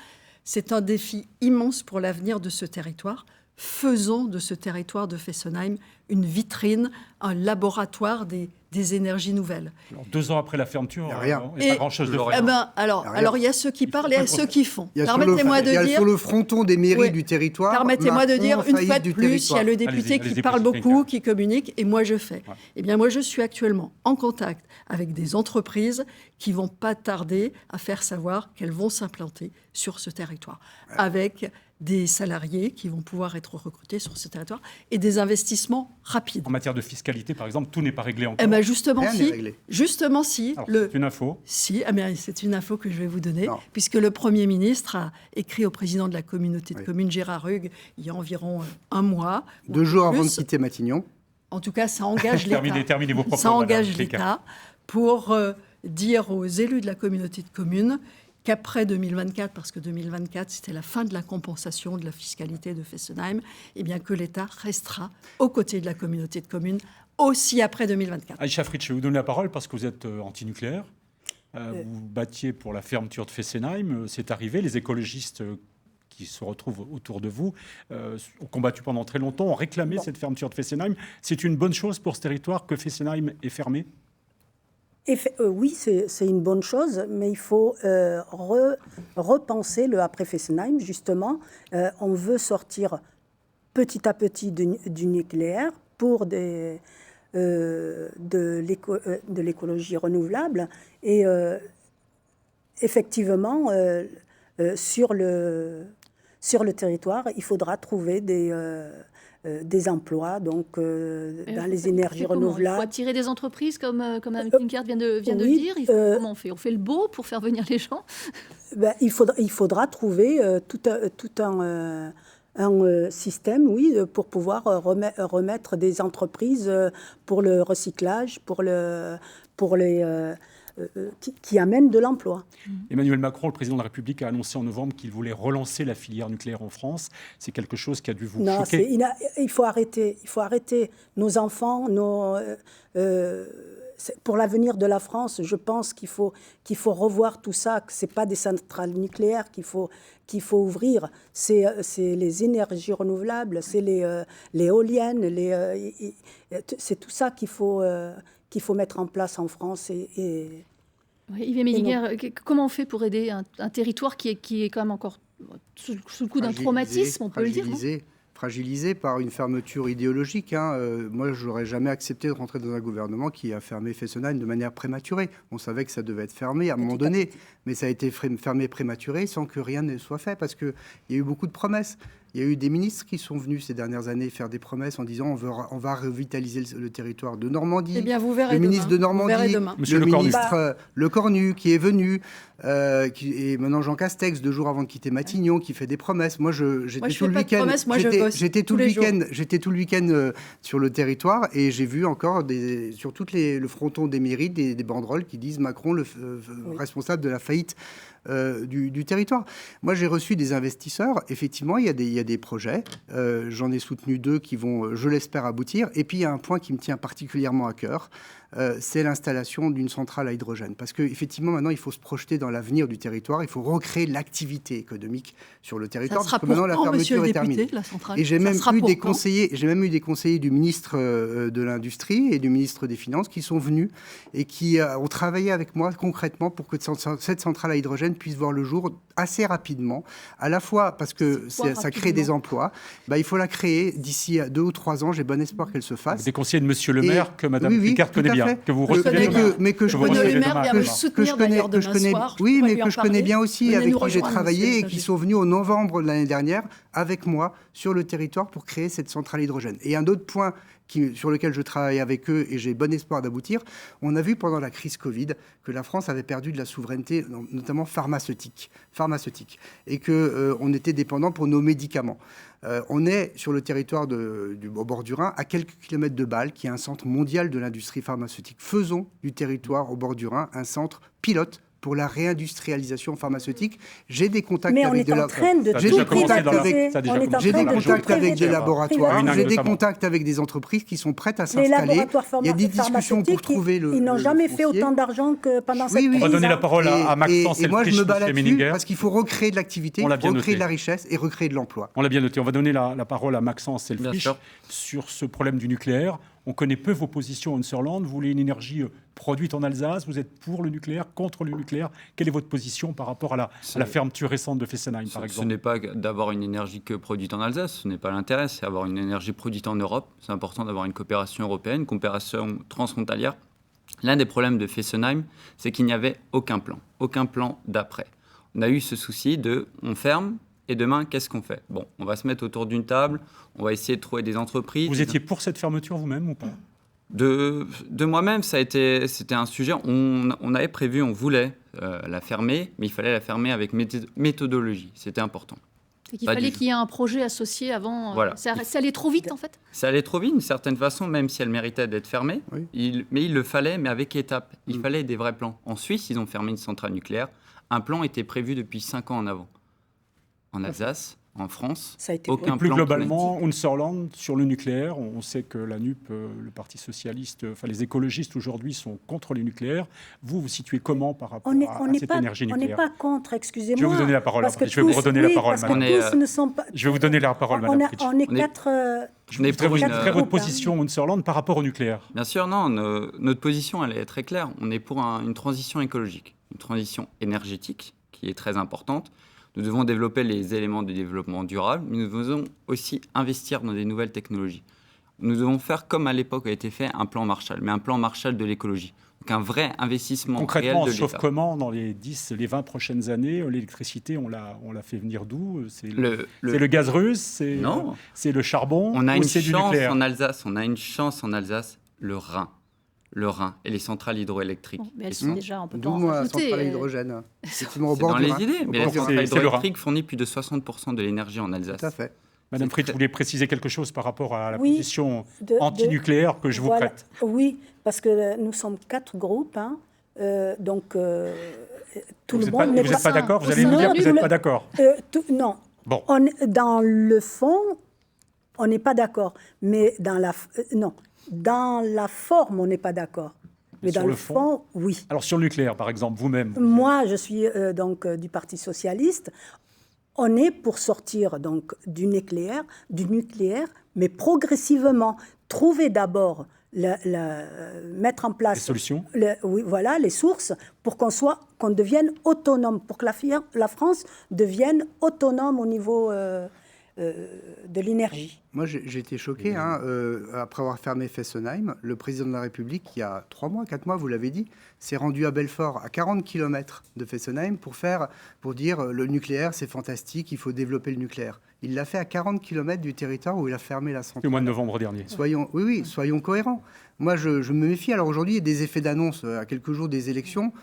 c'est un défi immense pour l'avenir de ce territoire. Faisons de ce territoire de Fessenheim une vitrine, un laboratoire des énergies nouvelles. Alors, 2 ans après la fermeture, il n'y a pas grand-chose de fait. Alors, il y a ceux qui parlent et il y a ceux qui font. Permettez-moi de dire... sur le fronton des mairies du territoire... Permettez-moi de dire, une fois de plus, il y a le député qui parle beaucoup, qui communique, et moi je fais. Ouais. Eh bien, moi je suis actuellement en contact avec des entreprises qui ne vont pas tarder à faire savoir qu'elles vont s'implanter sur ce territoire, avec des salariés qui vont pouvoir être recrutés sur ce territoire et des investissements rapides. En matière de fiscalité, par exemple, tout n'est pas réglé encore. Justement, si. Alors, c'est une info. C'est une info que je vais vous donner, puisque le Premier ministre a écrit au président de la communauté de communes, Gérard Hugues, il y a environ un mois. 2 jours avant de quitter Matignon. En tout cas, ça engage l'État. Terminez vos propos. Ça engage l'État pour dire aux élus de la communauté de communes qu'après 2024, parce que 2024, c'était la fin de la compensation de la fiscalité de Fessenheim, eh bien que l'État restera aux côtés de la communauté de communes aussi après 2024. Aïcha Fritsch, je vais vous donner la parole parce que vous êtes anti-nucléaire. Vous battiez pour la fermeture de Fessenheim. C'est arrivé. Les écologistes qui se retrouvent autour de vous ont combattu pendant très longtemps, ont réclamé cette fermeture de Fessenheim. C'est une bonne chose pour ce territoire que Fessenheim est fermé ? Oui, c'est une bonne chose, mais il faut repenser le après Fessenheim, justement. On veut sortir petit à petit du nucléaire pour de l'écologie renouvelable. Et effectivement, sur le territoire, il faudra trouver des emplois dans les énergies renouvelables. Il faut attirer des entreprises comme Mme Klinkert vient de le dire. Comment on fait ? On fait le beau pour faire venir les gens ? Il faudra trouver tout un système, pour pouvoir remettre des entreprises pour le recyclage, qui amènent de l'emploi. Emmanuel Macron, le président de la République, a annoncé en novembre qu'il voulait relancer la filière nucléaire en France. C'est quelque chose qui a dû vous choquer. Il faut arrêter nos enfants, pour l'avenir de la France, je pense qu'il faut revoir tout ça, que ce n'est pas des centrales nucléaires qu'il faut ouvrir, c'est les énergies renouvelables, c'est les éoliennes, c'est tout ça qu'il faut mettre en place en France. Yves Médinger, comment on fait pour aider un territoire qui est quand même encore sous le coup d'un traumatisme, on peut le dire, fragilisé par une fermeture idéologique. Moi, je n'aurais jamais accepté de rentrer dans un gouvernement qui a fermé Fessenheim de manière prématurée. On savait que ça devait être fermé à un moment donné, mais ça a été fermé prématuré sans que rien ne soit fait, parce qu'il y a eu beaucoup de promesses. Il y a eu des ministres qui sont venus ces dernières années faire des promesses en disant on va revitaliser le territoire de Normandie. Eh bien, vous verrez le ministre de Normandie, le ministre Le Cornu qui est venu, et maintenant Jean Castex 2 jours avant de quitter Matignon, qui fait des promesses. J'étais tout le week-end sur le territoire, et j'ai vu encore sur le fronton des mairies des banderoles qui disent Macron, le responsable de la faillite du territoire. Moi, j'ai reçu des investisseurs. Effectivement, il y a des projets. J'en ai soutenu 2 qui vont, je l'espère, aboutir. Et puis, il y a un point qui me tient particulièrement à cœur. C'est l'installation d'une centrale à hydrogène. Parce qu'effectivement, maintenant, il faut se projeter dans l'avenir du territoire. Il faut recréer l'activité économique sur le territoire. Ça sera parce que maintenant, la fermeture est terminée. La centrale. Et j'ai même eu des conseillers du ministre de l'Industrie et du ministre des Finances qui sont venus et qui ont travaillé avec moi concrètement pour que cette centrale à hydrogène puisse voir le jour assez rapidement. À la fois parce que ça crée des emplois. Il faut la créer d'ici 2 ou 3 ans. J'ai bon espoir qu'elle se fasse. Des conseillers de Monsieur le maire que Madame Picard connaît bien. Que vous recevez mais que je connais bien aussi, avec qui j'ai travaillé et qui sont venus en novembre de l'année dernière avec moi sur le territoire pour créer cette centrale hydrogène. Et un autre point sur lequel je travaille avec eux et j'ai bon espoir d'aboutir, on a vu pendant la crise Covid que la France avait perdu de la souveraineté, notamment pharmaceutique, et qu'on était dépendant pour nos médicaments. On est sur le territoire au bord du Rhin, à quelques kilomètres de Bâle, qui est un centre mondial de l'industrie pharmaceutique. Faisons du territoire au bord du Rhin un centre pilote pour la réindustrialisation pharmaceutique. J'ai des contacts avec des laboratoires, j'ai des contacts avec des entreprises qui sont prêtes à s'installer. Il y a des discussions pour trouver Ils n'ont jamais fait autant d'argent que pendant cette crise. On va donner la parole à Maxence et moi, je me bats là-dessus parce qu'il faut recréer de l'activité, recréer de la richesse et recréer de l'emploi. On l'a bien noté. On va donner la parole à Maxence Selfrisch sur ce problème du nucléaire. On connaît peu vos positions en Hunserland. Vous voulez une énergie produite en Alsace. Vous êtes pour le nucléaire, contre le nucléaire. Quelle est votre position par rapport à la fermeture récente de Fessenheim, par exemple ? Ce n'est pas d'avoir une énergie que produite en Alsace. Ce n'est pas l'intérêt. C'est avoir une énergie produite en Europe. C'est important d'avoir une coopération européenne, une coopération transfrontalière. L'un des problèmes de Fessenheim, c'est qu'il n'y avait aucun plan d'après. On a eu ce souci de on ferme. Et demain, qu'est-ce qu'on fait ? Bon, on va se mettre autour d'une table, on va essayer de trouver des entreprises. Vous étiez pour cette fermeture vous-même ou pas ? De moi-même, c'était un sujet. On avait prévu, on voulait la fermer, mais il fallait la fermer avec méthodologie. C'était important. C'est qu'il fallait qu'il y ait un projet associé avant. Voilà. Ça allait trop vite, en fait ? Ça allait trop vite, d'une certaine façon, même si elle méritait d'être fermée. Oui. Mais il le fallait, mais avec étapes. Il fallait des vrais plans. En Suisse, ils ont fermé une centrale nucléaire. Un plan était prévu depuis 5 ans en avant. En Alsace, en France, aucun plan. Plus globalement, Hunserland, sur le nucléaire, on sait que la NUP, le Parti socialiste, les écologistes aujourd'hui sont contre le nucléaire. Vous vous situez comment par rapport à cette énergie nucléaire ? On n'est pas contre, excusez-moi. Je vais vous donner la parole. Je vais vous redonner la parole, madame. Je vais vous donner la parole, madame Fritsch. On est quatre... Je voudrais votre position Hunserland par rapport au nucléaire. Bien sûr, non. Notre position, elle est très claire. On est pour une transition écologique, une transition énergétique qui est très importante. Nous devons développer les éléments du développement durable, mais nous devons aussi investir dans des nouvelles technologies. Nous devons faire comme à l'époque a été fait un plan Marshall, mais un plan Marshall de l'écologie. Donc un vrai investissement concrètement, réel de l'État. Sauf comment, dans les 10, les 20 prochaines années, l'électricité, on l'a fait venir d'où ? C'est le gaz russe ? C'est le charbon ? On a ou c'est du nucléaire ? On a une chance en Alsace, le Rhin et les centrales hydroélectriques. Bon, mais elles sont déjà, on peut pas en rajouter. Centrale à hydrogène. C'est dans les idées, mais les centrales hydroélectriques fournissent plus de 60% de l'énergie en Alsace. Tout à fait. Madame Fritsch, vous voulez préciser quelque chose par rapport à la position anti-nucléaire que je vous prête ? Oui, parce que nous sommes 4 groupes, donc tout le monde... Vous n'êtes pas d'accord ? Vous allez nous dire que vous n'êtes pas d'accord ? Non. Bon. Dans le fond, on n'est pas d'accord, mais dans la forme, on n'est pas d'accord. Mais dans le fond, oui. Alors sur le nucléaire, par exemple, vous-même ? Moi, je suis donc du Parti socialiste. On est pour sortir donc du nucléaire, mais progressivement. Trouver d'abord, mettre en place... Les solutions ? Les sources, pour qu'on devienne autonome, pour que la France devienne autonome au niveau... de l'énergie. Moi, j'ai été choqué. Après avoir fermé Fessenheim, le président de la République, il y a 4 mois, vous l'avez dit, s'est rendu à Belfort, à 40 km de Fessenheim, pour dire le nucléaire, c'est fantastique, il faut développer le nucléaire. Il l'a fait à 40 km du territoire où il a fermé la centrale. Le mois de novembre dernier. Soyons cohérents. Moi, je me méfie. Alors aujourd'hui, il y a des effets d'annonce à quelques jours des élections.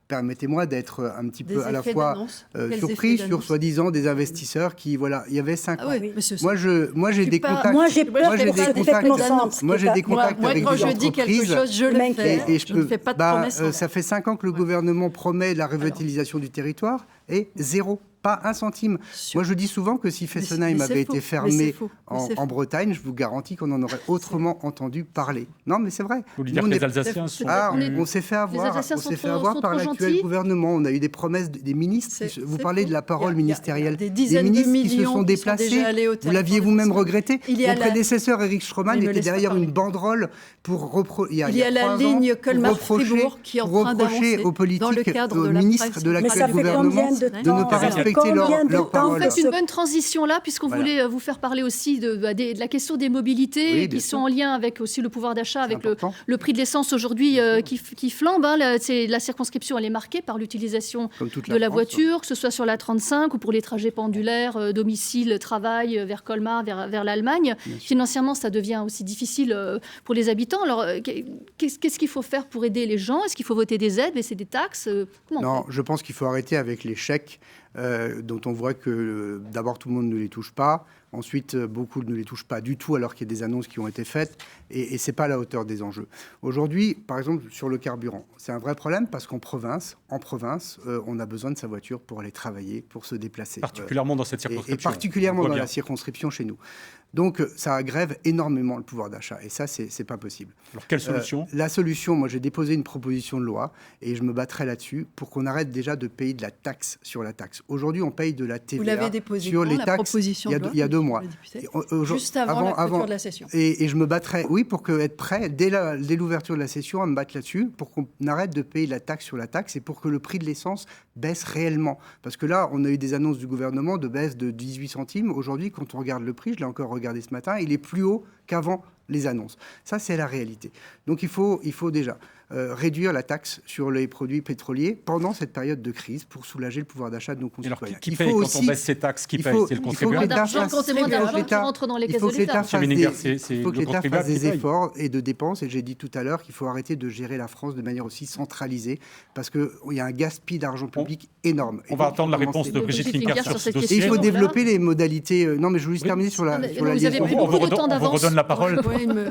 permettez-moi d'être un petit peu à la fois surpris sur soi-disant des investisseurs qui, voilà, il y avait 5 ans. Oui, moi, j'ai des contacts. Moi, j'ai peur que ça technocentre. Moi, j'ai des contacts avec des entreprises. Quand je dis quelque chose, je le fais. Et je ne fais pas de promesses. Ça fait 5 ans que le gouvernement promet la revitalisation du territoire et 0. Pas un centime. Moi, je dis souvent que si Fessenheim avait été fermé en Bretagne, je vous garantis qu'on en aurait autrement entendu parler. Non, mais c'est vrai. Vous voulez dire que les Alsaciens sont... on s'est fait avoir par l'actuel gouvernement. On a eu des promesses des ministres. Vous parlez de la parole ministérielle. Des dizaines de millions qui se sont déplacés. Vous l'aviez vous-même regretté. Mon prédécesseur, Éric Stroman, était derrière une banderole pour il y a la ligne Colmar-Fribourg qui est en train d'avancer dans le cadre de la ministre de l'actuel gouvernement de ne pas respecter leur parole. Vous faites une bonne transition là, puisqu'on voulait vous faire parler aussi de la question des mobilités qui sont en lien avec aussi le pouvoir d'achat, avec le prix de l'essence aujourd'hui qui flambe. La circonscription, elle est marquée par l'utilisation de la voiture, que ce soit sur la 35 ou pour les trajets pendulaires, domicile, travail, vers Colmar, vers l'Allemagne. Financièrement, ça devient aussi difficile pour les habitants. Alors, qu'est-ce qu'il faut faire pour aider les gens? Est-ce qu'il faut voter des aides, baisser des taxes? Non, je pense qu'il faut arrêter avec les chèques dont on voit que d'abord tout le monde ne les touche pas, ensuite beaucoup ne les touchent pas du tout alors qu'il y a des annonces qui ont été faites et ce n'est pas à la hauteur des enjeux. Aujourd'hui, par exemple, sur le carburant, c'est un vrai problème parce qu'en province, on a besoin de sa voiture pour aller travailler, pour se déplacer. Particulièrement dans cette circonscription. Et particulièrement dans la circonscription chez nous. Donc, ça aggrave énormément le pouvoir d'achat. Et ça, c'est pas possible. Alors, quelle solution ? La solution, moi, j'ai déposé une proposition de loi et je me battrai là-dessus pour qu'on arrête déjà de payer de la taxe sur la taxe. Aujourd'hui, on paye de la TVA. Vous l'avez déposé sur les la taxes proposition de loi, il y a 2 mois. Juste avant la clôture de la session. Et je me battrai, oui, pour être prêt, dès l'ouverture de la session, à me battre là-dessus, pour qu'on arrête de payer la taxe sur la taxe et pour que le prix de l'essence baisse réellement. Parce que là, on a eu des annonces du gouvernement de baisse de 18 centimes. Aujourd'hui, quand on regarde le prix, je l'ai encore regardé ce matin, il est plus haut qu'avant les annonces. Ça, c'est la réalité. Donc, il faut déjà réduire la taxe sur les produits pétroliers pendant cette période de crise pour soulager le pouvoir d'achat de nos concitoyens. Alors, qui paye quand on baisse ces taxes? Qui paye? C'est le contribuable. Il faut que l'État fasse des efforts et de dépenses. Et j'ai dit tout à l'heure qu'il faut arrêter de gérer la France de manière aussi centralisée parce qu'il y a un gaspillage d'argent public énorme. On va attendre la réponse de Brigitte Klinkert sur ce dossier. Il faut développer les modalités. Non, mais je voulais juste terminer sur la liaison. On vous redonne la parole.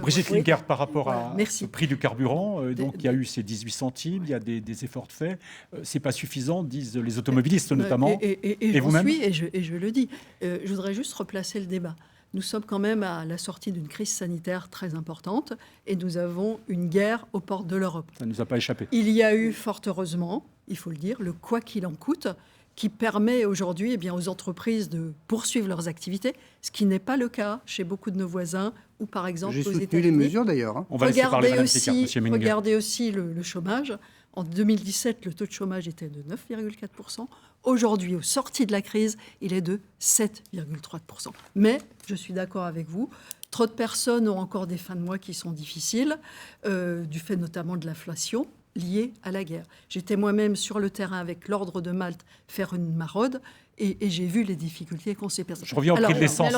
Brigitte Klinkert, par rapport au prix du carburant, donc il y a eu ces 18 centimes, il y a des efforts de fait. C'est pas suffisant, disent les automobilistes notamment. Et vous-même. Et je le dis. Je voudrais juste replacer le débat. Nous sommes quand même à la sortie d'une crise sanitaire très importante et nous avons une guerre aux portes de l'Europe. Ça ne nous a pas échappé. Il y a eu, fort heureusement, il faut le dire, le quoi qu'il en coûte, qui permet aujourd'hui aux entreprises de poursuivre leurs activités, ce qui n'est pas le cas chez beaucoup de nos voisins ou par exemple aux États-Unis. J'ai soutenu les mesures d'ailleurs. On va laisser parler Madame Klinkert, Monsieur Meninger. Regardez aussi le chômage. En 2017, le taux de chômage était de 9,4%. Aujourd'hui, au sorti de la crise, il est de 7,3%. Mais, je suis d'accord avec vous, trop de personnes ont encore des fins de mois qui sont difficiles, du fait notamment de l'inflation liée à la guerre. J'étais moi-même sur le terrain avec l'Ordre de Malte faire une maraude et j'ai vu les difficultés qu'ont ces personnes. Je reviens au prix de l'essence.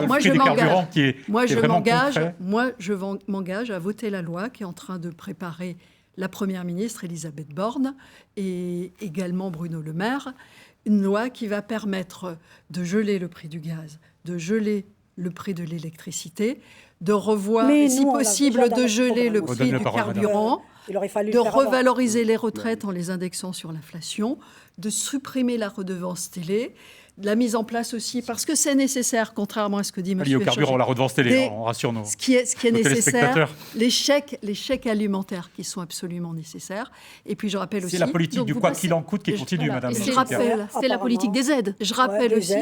Moi, je m'engage à voter la loi qui est en train de préparer la Première ministre Elisabeth Borne et également Bruno Le Maire, une loi qui va permettre de geler le prix du gaz, de geler le prix de l'électricité, de revoir, si possible, de geler le prix du carburant, de revaloriser les retraites en les indexant sur l'inflation, de supprimer la redevance télé, de la mise en place aussi, parce que c'est nécessaire, contrairement à ce que dit M. Lié au carburant, la redevance télé, on rassure nos ce qui est nécessaire, les chèques alimentaires qui sont absolument nécessaires. Et puis je rappelle aussi... C'est la politique du quoi qu'il en coûte qui continue, Madame. C'est la politique des aides. Je rappelle aussi...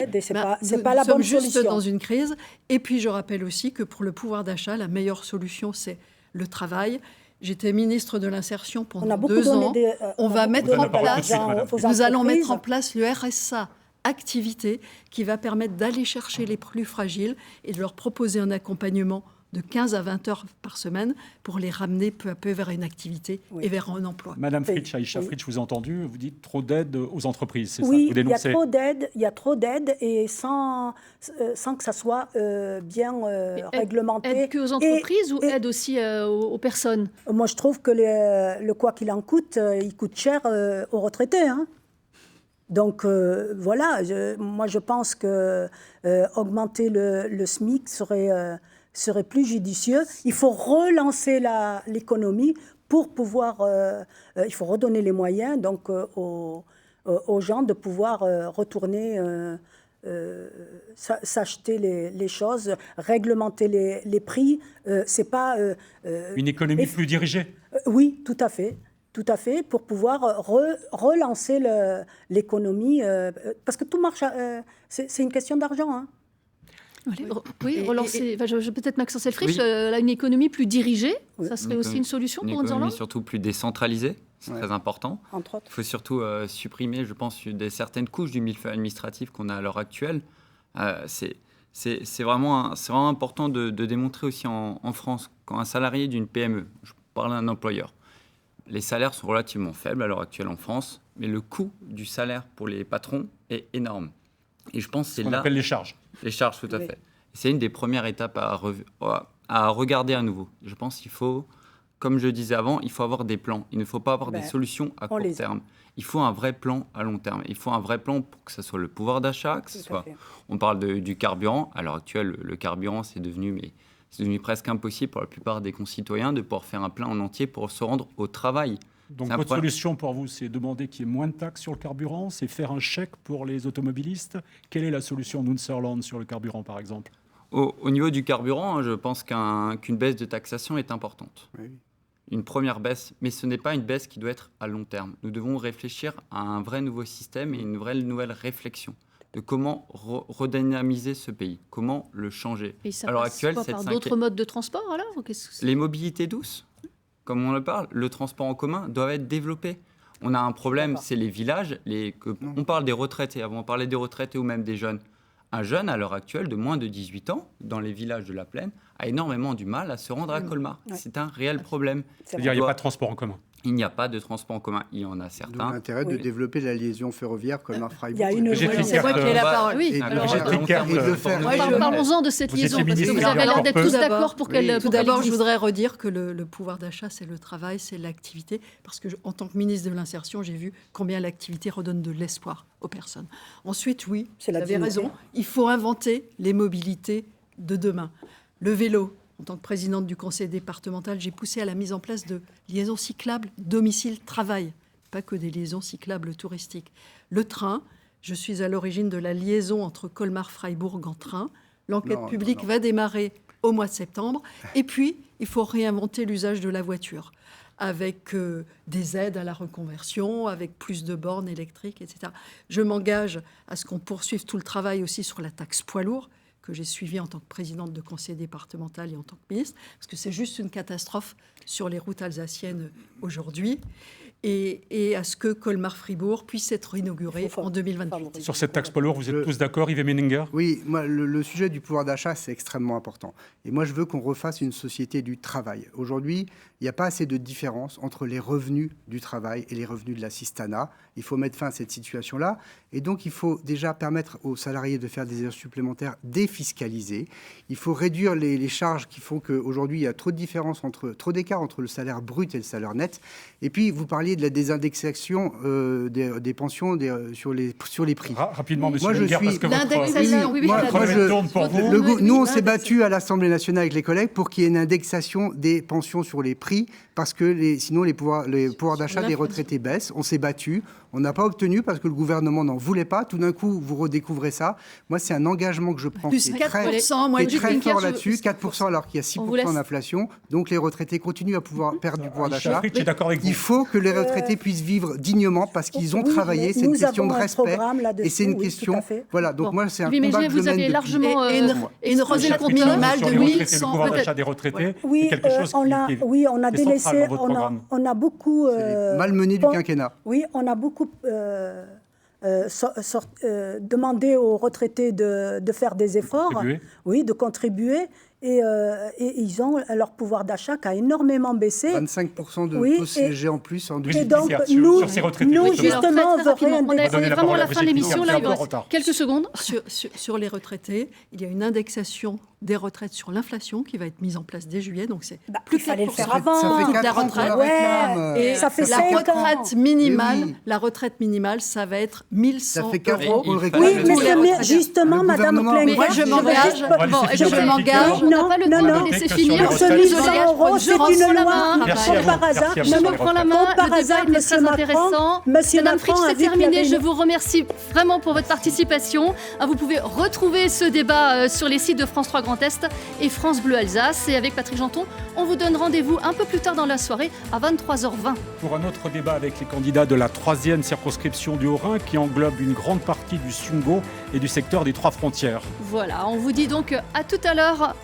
C'est pas la bonne solution. Nous sommes juste dans une crise. Et puis je rappelle aussi que pour le pouvoir d'achat, la meilleure solution, c'est le travail. J'étais ministre de l'Insertion pendant 2 ans. On va mettre en place... Nous allons mettre en place le RSA activité qui va permettre d'aller chercher les plus fragiles et de leur proposer un accompagnement de 15 à 20 heures par semaine pour les ramener peu à peu vers une activité et vers un emploi. Madame Fritsch, Aïcha Fritsch, je vous ai entendu, vous dites trop d'aide aux entreprises, c'est oui, ça? Vous dénoncez. Il y a trop d'aide et sans que ça soit bien réglementé. Aide que aux entreprises ou aide aussi aux personnes? Moi, je trouve que le quoi qu'il en coûte, il coûte cher aux retraités. Hein. Donc voilà, moi je pense que augmenter le SMIC serait plus judicieux. Il faut relancer l'économie pour pouvoir, il faut redonner les moyens donc aux gens de pouvoir retourner s'acheter les choses, réglementer les prix. C'est pas une économie plus dirigée. Oui, tout à fait. Tout à fait, pour pouvoir relancer l'économie, parce que tout marche, c'est une question d'argent. Hein. Oui, relancer. Peut-être Maxence Elfrich, une économie plus dirigée, ça serait aussi une solution pour Nzerland ? Une économie surtout plus décentralisée, c'est très important. Entre autres. Il faut surtout supprimer, je pense, certaines couches du millefeuille administratif qu'on a à l'heure actuelle. C'est vraiment important de démontrer aussi en France, quand un salarié d'une PME, je parle d'un employeur, les salaires sont relativement faibles à l'heure actuelle en France, mais le coût du salaire pour les patrons est énorme. Et je pense que c'est là... On appelle les charges. Les charges, tout à fait. C'est une des premières étapes à regarder à nouveau. Je pense qu'il faut, comme je disais avant, il faut avoir des plans. Il ne faut pas avoir des solutions à court terme. Il faut un vrai plan à long terme. Il faut un vrai plan pour que ce soit le pouvoir d'achat, que ce soit... On parle du carburant. À l'heure actuelle, le carburant, c'est devenu presque impossible pour la plupart des concitoyens de pouvoir faire un plein en entier pour se rendre au travail. Donc votre solution pour vous, c'est demander qu'il y ait moins de taxes sur le carburant, c'est faire un chèque pour les automobilistes. Quelle est la solution Nzerland sur le carburant, par exemple ? Au niveau du carburant, je pense qu'une baisse de taxation est importante. Oui. Une première baisse, mais ce n'est pas une baisse qui doit être à long terme. Nous devons réfléchir à un vrai nouveau système et une vraie nouvelle réflexion de comment redynamiser ce pays, comment le changer. Et ça passe par d'autres modes de transport alors ? Les mobilités douces, comme on le parle, le transport en commun doit être développé. On a un problème, c'est les villages. On parle des retraités, avant on parlait des retraités ou même des jeunes. Un jeune, à l'heure actuelle, de moins de 18 ans, dans les villages de la Plaine, a énormément du mal à se rendre à Colmar. Ouais. C'est un réel problème. C'est-à-dire qu'il n'y a pas de transport en commun. Il n'y a pas de transport en commun. Il y en a certains. D'où l'intérêt de développer la liaison ferroviaire Colmar-Freiburg. Il y a une... C'est moi qui ai la parole. Oui. Parlons-en de cette liaison, parce que vous avez l'air d'être tous d'accord pour qu'elle... Tout d'abord, je voudrais redire que le pouvoir d'achat, c'est le travail, c'est l'activité. Parce que en tant que ministre de l'Insertion, j'ai vu combien l'activité redonne de l'espoir aux personnes. Ensuite, oui, vous avez raison, il faut inventer les mobilités de demain. Le vélo. En tant que présidente du conseil départemental, j'ai poussé à la mise en place de liaisons cyclables domicile-travail, pas que des liaisons cyclables touristiques. Le train, je suis à l'origine de la liaison entre Colmar-Freiburg en train. L'enquête publique va démarrer au mois de septembre. Et puis, il faut réinventer l'usage de la voiture avec des aides à la reconversion, avec plus de bornes électriques, etc. Je m'engage à ce qu'on poursuive tout le travail aussi sur la taxe poids lourd, que j'ai suivi en tant que présidente de conseil départemental et en tant que ministre, parce que c'est juste une catastrophe sur les routes alsaciennes aujourd'hui, et à ce que Colmar-Fribourg puisse être inauguré en 2028. Sur cette taxe poids lourd, vous êtes tous d'accord, Yves Meninger ? Oui, moi, le sujet du pouvoir d'achat, c'est extrêmement important. Et moi, je veux qu'on refasse une société du travail. Aujourd'hui, il n'y a pas assez de différence entre les revenus du travail et les revenus de l'assistanat. Il faut mettre fin à cette situation-là. Et donc, il faut déjà permettre aux salariés de faire des heures supplémentaires défiscalisées. Il faut réduire les charges qui font qu'aujourd'hui, il y a trop d'écart entre le salaire brut et le salaire net. Et puis, vous parliez de la désindexation des pensions sur les prix. Rapidement, monsieur Meninger, parce que l'indexation, nous, on s'est battu à l'Assemblée nationale avec les collègues pour qu'il y ait une indexation des pensions sur les prix, parce que sinon les pouvoirs d'achat des retraités baissent. On s'est battu, on n'a pas obtenu parce que le gouvernement n'en voulait pas. Tout d'un coup, vous redécouvrez ça. Moi, c'est un engagement que je prends plus 4%, moi, très fort là-dessus. 4% alors qu'il y a 6% d'inflation. Donc les retraités continuent à perdre du pouvoir d'achat. Il faut que les retraités puissent vivre dignement parce qu'ils ont travaillé. C'est une question de respect et c'est une question. Voilà. Donc moi, c'est un combat que je mène depuis. Largement une recette minimale de 800. Le pouvoir d'achat des retraités, c'est quelque chose qui on a délaissé, on a beaucoup malmené du quinquennat. Oui, on a beaucoup demandé aux retraités de faire des efforts, de contribuer. et ils ont leur pouvoir d'achat qui a énormément baissé. 25% de taux CSG en plus en 2010. Et donc, nous justement, on veut rien on est vraiment à la fin de l'émission, là, il reste quelques secondes. Sur les retraités, il y a une indexation des retraites sur l'inflation qui va être mise en place dès juillet, donc c'est plus de 4%. Le faire avant. Ça fait 4 ans qu'on la réclame. Et ça fait la 5 retraite minimale, la retraite minimale, ça va être 1100 ça fait 4 ans qu'on le Oui, réclame. mais justement, Madame Plenguer, je m'engage. Je m'engage. On n'a pas le temps de laisser finir. Ce 1100 euros, c'est une loi. Comme par hasard, je me prends la main. Le débat était très intéressant. Madame Fritsch, c'est terminé. Je vous remercie vraiment pour votre participation. Vous pouvez retrouver ce débat sur les sites de France 3 Grand Est et France Bleu Alsace. Et avec Patrick Janton, on vous donne rendez-vous un peu plus tard dans la soirée à 23h20. Pour un autre débat avec les candidats de la 3e circonscription du Haut-Rhin qui englobe une grande partie du Sungo et du secteur des 3 frontières. Voilà, on vous dit donc à tout à l'heure